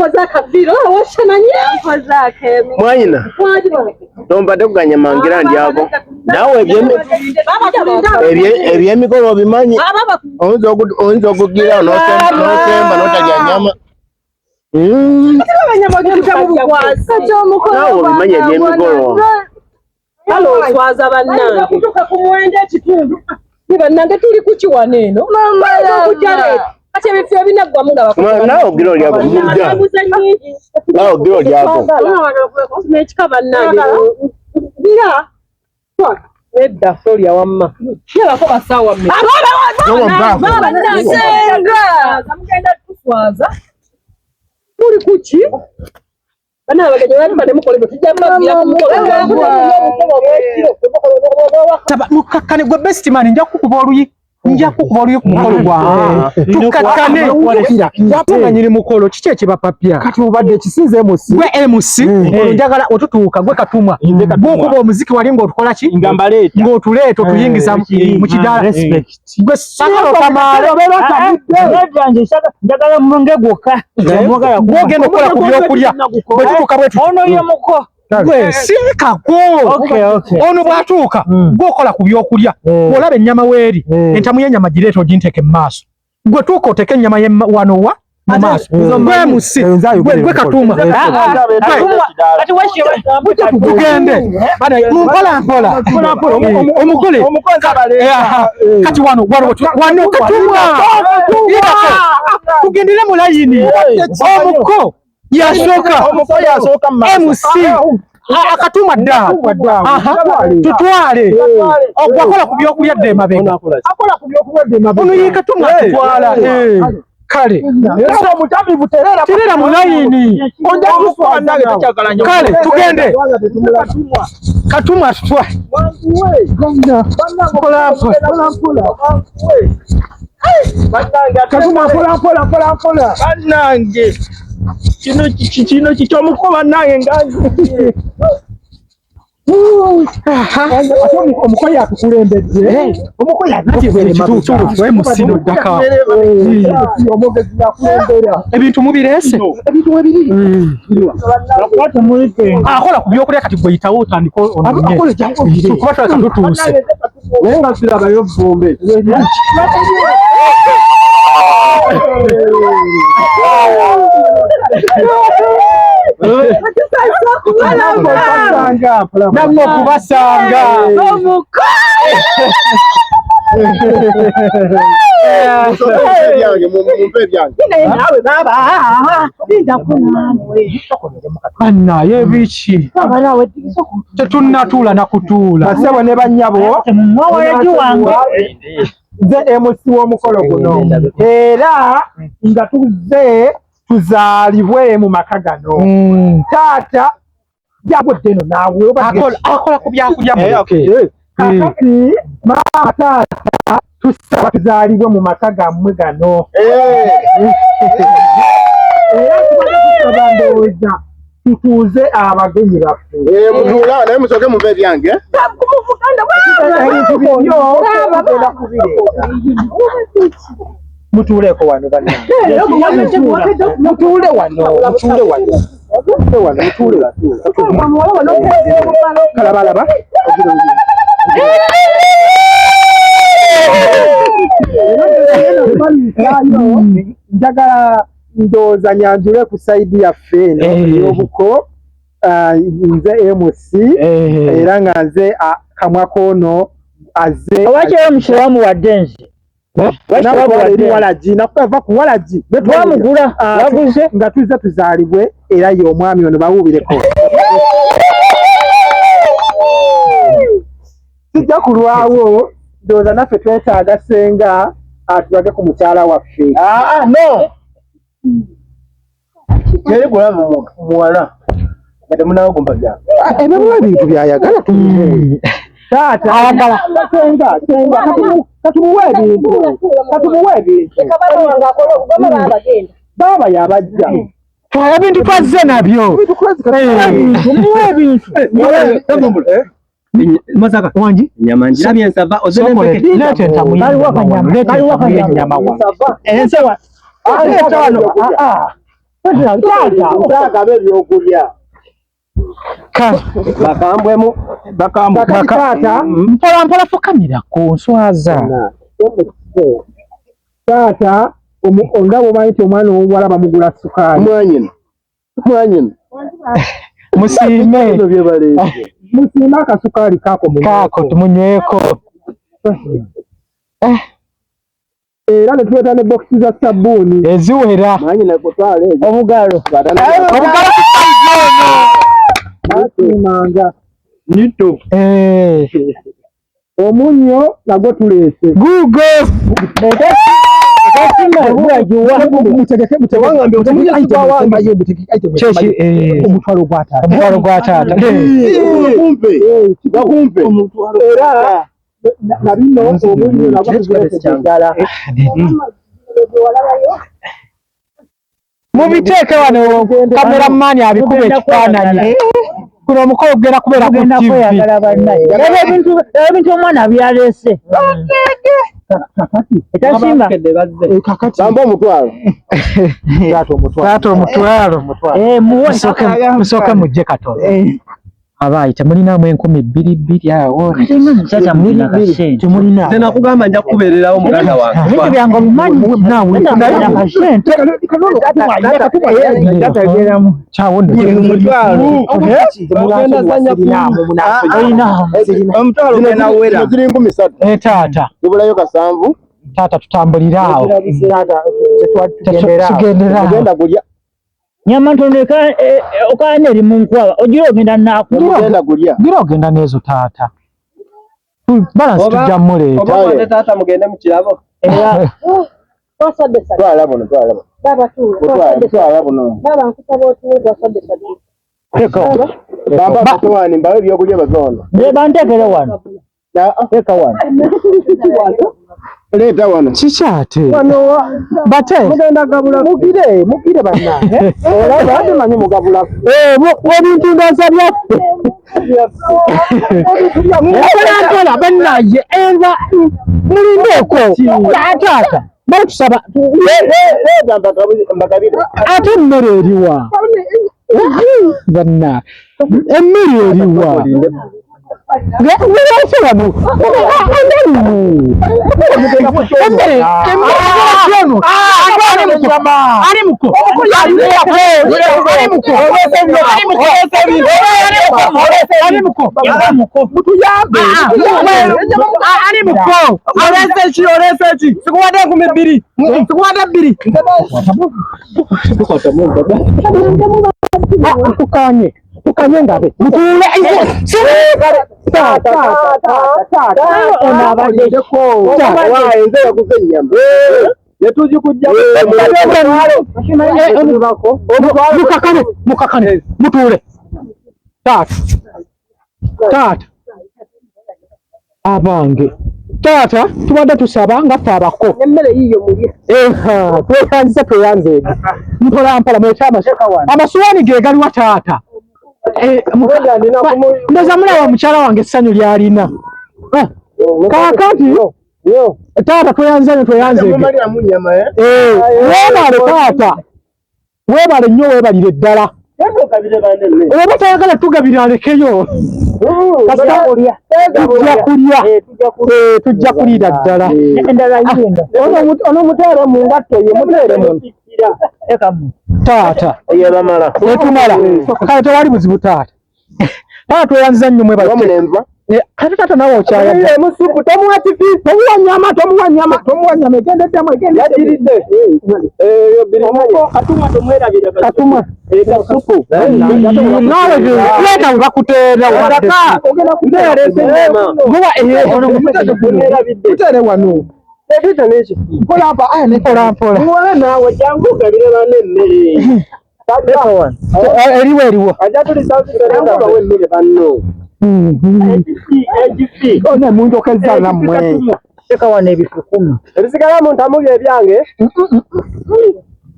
kozaka vilo washamanye kozake mwanyina tomba tekuganya mangira ndiako nawe ebyemikolo bimanyi oyinza okugira notemba notalya nyama nawe bimanya ebyemikolo halo swaza bannange kutoka ku mwende ekitundu bannange tuli kukiwa neno ate ebifo binaggwamu nga bakola nawe ogira olyako nawe ogira olyako nekika bannange bira nedda solya wamma yabako basaawa mugenda tuswaza tuli kuki bana abagenya bali bane mukole tujja mbabira ku mukakane gwe best man nja kukuba oluyi ku mukolo gwange tukakane wapunga nyiri mukolo kiki ekibapapya kati obadde ekisinze MC gwe MC njagala otutuuka gwe katumwa gwokuba omuziki wali ng'otukola ki ng'otuleeta otuyingiza mu kidaala gwe sakalo kamaale njagala munge gwokka gwogenda okukola ku byokulya bwe tutuuka bwe ono ye muko gwe sinkako ono bwatuuka gwokola ku byokulya olaba ennyama weeri entamu y'ennyama gireeta oginteke mu maaso gwe tuuka oteke ennyama wanowa mu maaso gwe musi gwe katuma tugende mumpolampola omugole kati wano katumwa tugendere mu layini omuko yasooka MC akatuma dda tutwale okwakola ku byokulya dde mabega ono yekatuma tutwala kale terera mu layini kale tugende katuma tutwa katuma pola bannange kino kikyomukoba nange ngange omukoyi atukulembedde omukoyi amusino ddaka ebintu mubireese ebintu webiri akola ku byokulya kati gwe yitawo otandika kuba twaka tutuuse naye nga sirabayo vumbe namwe okubasanga annaye biki tetunnatuula nakutuula basebo ne bannyabo nze MC w'omukolo guno era nga tuzze tuzaalibwe mu maka gano taata jabudde eno naawe akola ku byakulya kakati maama taata tusaba tuzaalibwe mu maka gammwe gano era tusaba ndowooza tutuuze abagenyi baffe mutuula naye musooke muve ebyange mutuuleko wano mutuule wano kalabalaba njagala ndowooza nyanjule ku saidi yaffe eno ey'obuko nze MC era nga nze kamwa koono azze owakyeyo mukiramu wadde nze walagi nakava ku walagi twamugula waguze nga tuzze tuzaalibwe era ye omwami ono bawuubireko sijja kulwawo ndowooza naffe twetaaga senga atulage ku mukyala waffe no teri bulamu muwala ate munaagomba byange ebimu ebintu byayagala tumuwe taata ayagala senga katumuwe ebintu baba yabajja ebintu twazze nabyo tumuwe ebintu Mazaka wanji nyama njabye nsava ozene lete ntamu nyama ensewa Tata bebyokulya. Bakambwe tata mpola fukamira ku nswaza. Tata ondabo omanyi omwana omuwala bamugula sukaali. Mwanyina. Musiime akasukaali kako tumunyweko. Era ne tuleeta ne bokisi za sabbuuni eziwera. Obugalo. Manga nito omunyo nagwo tuleese gugo omutwalo gwa taata era nabino omunyo nagwo tuleese ddala. mubiteeke wano kameramani abikuba ekifaananyi. Kuno omukolo gugenda kubeera ku TV. Ebintu omwana byaleese. Etasimba. Bamba omutwalo. Taata omutwalo. Musooke mujje katono. Abaayita mulinamu 2,200 awo. Temulina. Nze nakugamba nja kukubeererawo muganda wange. Ebintu byange obimanyi. Taata tutambulira awo. Tugenda kulya. Nyama ntono okaana eri mu nkwaba ogira ogenda naako. Gira ogenda n'ezo taata. Balansi tujja muleeta. Oba taata mugende mu kirabo. Twala buno. Baba nkutaba otuwuga sadde sadde. Bamba batwani mbawe ebyokulya bazono. Bantekere wano. Teka wano. Leeta wano. Kikyate. Bate. Mugenda gabula. Mugire bannange. Olaba ate manyi mugabula. Ebintu ndasabya. Mugabula bannange enva mulindeeko. Taata. Bali tusaba. Ate emmere eriwa. Banna. Emmere eriwa. Tukanye ngabe mutule mukakane mutule taata abange taata tubadde tusaba nga ffe abako Emmere yiyo mulye. tweyanze mpola mwete amasuwaani ge galiwa taata. Ndoza mulaba mukyala wange essanyu lyalina. Kaakati taata tweyanze. Weebale taata. Weebale nnyo weebalire ddala. Oba tayagala tugabira alekeyo. Tujja kulira ddala. Ono mutere mu ngatto ye mutere mu. Taata. Wetumala. Kale tewali buzibu taata. Taata tweyanziza nnyo mwebale. Kati taata nawe okyayagala. Musupu tomuwa TV. Tomuwa nyama egendeddemu yagiridde. Katuma tomwerabira. Katuma. Supu. Nawe leeta we bakuteera tutere wano. Mpola. Muwale naawe jangu ogabire banne emmere. eriwo. Ajja tuli South bawe emmere banno. One munjokeza nammwe. Teka wano ebifu 10. Ebisigala mu ntamuli ebyange.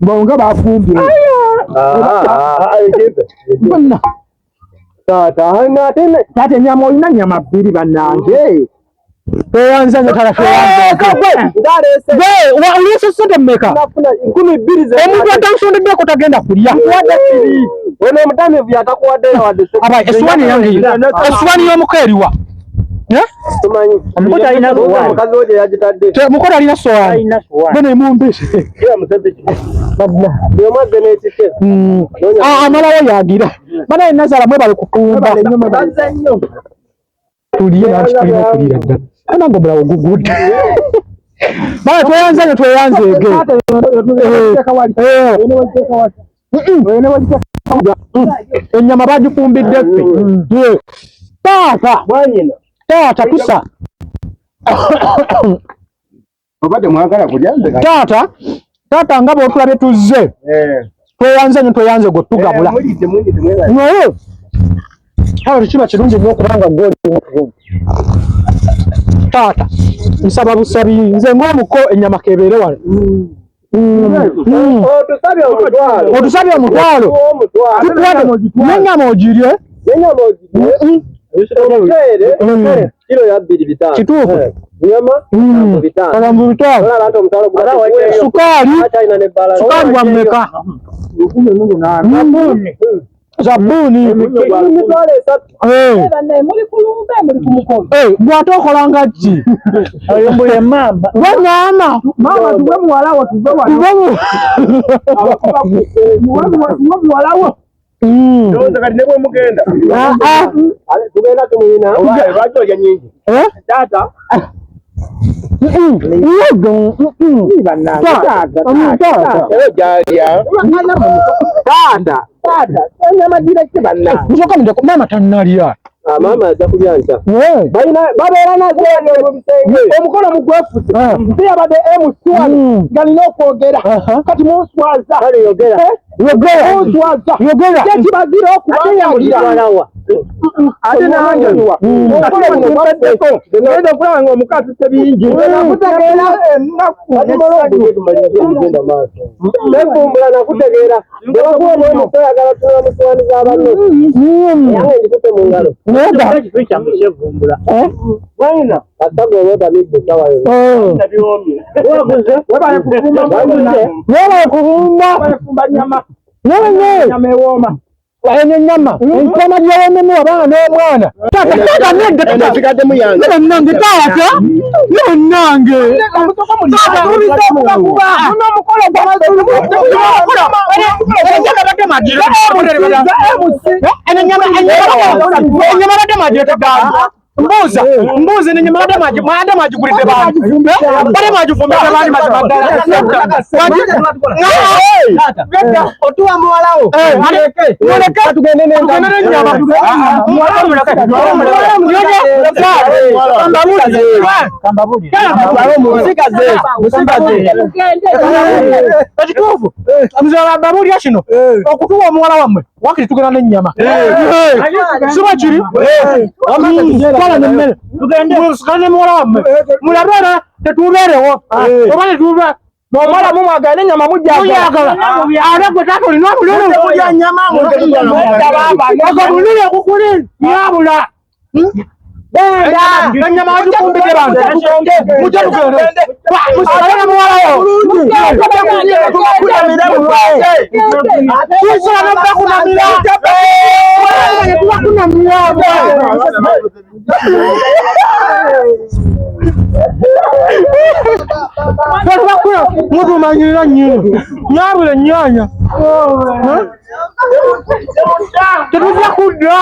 Bonga bafumbye. Bonna. Taata nyama olina nyama bbiri bannange. Toyanze nyatala ulese sente mmeka 12 omuntu atansondedeko tagenda kulya ono omutamivu yatakuwaddeyo wadde eswani yange eswani y'omukeeriwa Omukozi alina sowaani. Mukazi wo gye yagitadde. Mukozi alina sowaani. Bene emumbese. Omwagge n'ekike. Amalawo yagira. Bana Nazara mwebale kufumba. Tuliye nanti tulina okulira ddala. Anange omulawo ogugudde. Bana tweyanze ege. Ennyama bagifumbidde ffe. Taata kusa. Obadde mwagala kulya nze. Taata nga bw'otulabe tuzze. Tweyanze gwe tugabula. Naye kale kiba kirungi nnyo okubanga gw'oli taata nsaba busabi nze ng'omuko ennyama kebeere wano. Otusabye omutwalo. N'ennyama ogirye. Kilo ya 2 kituufu. Nyama 5 sukali wa mmeka? Zabuni bw'ate okolanga ki? Oyombuye mamba. Wanyama tuve muwalawo kati ne bwe mugenda tugenda tumuyina lwaki olya nyingi taata mama tannalya. Mama ajja kulya nkya. Babeera nazo omukono mugwefuze nti yabadde M1 galina okwogera kati munswaza kyekibagira okubayawulira ate nange omukono mugwefuze ngenda okulaba nga omukazi tebingi nakutegeera nevumbula nakutegeera nebakuwa omwemi kweyagala tula mu sowani z'abanno yange ngikute mu ngalo Waina atago woda mibbe sawa yo. Wewe kuvumba nyama. Nyama ewoma. Waene nyama. Nkoma yawene mu abana n'omwana. Tata nende tunafikade mu yange. Nange tata. Nange. Muno mukolo gwa mazulu. Mbuzi ni nyama ya maji, maada maji kulite bani. Bale maji fumbika bani maji magala. Otuwa mwalao. Mwaleke tugende nenda. Nyama. Kambabudi. Musikaze. Ekitufu. Mzala babudi yashino. Okutuwa mwala wamwe. Wakati tugenda n'ennyama. Suba kiri. Kala nemmere tugende musikane mwalamme mulabera tetubeerewo oba netuba nomala mumwagala n'ennyama mujjagala ate gwe taata olina obululu okulya nnyama obululu okukuli yabula ennyama wagikumbidde bantu mujja tugende musikane muwalawo tusobola n'okubakunamira mutumanyirira nyini nyabula ennyanya tetujja kudda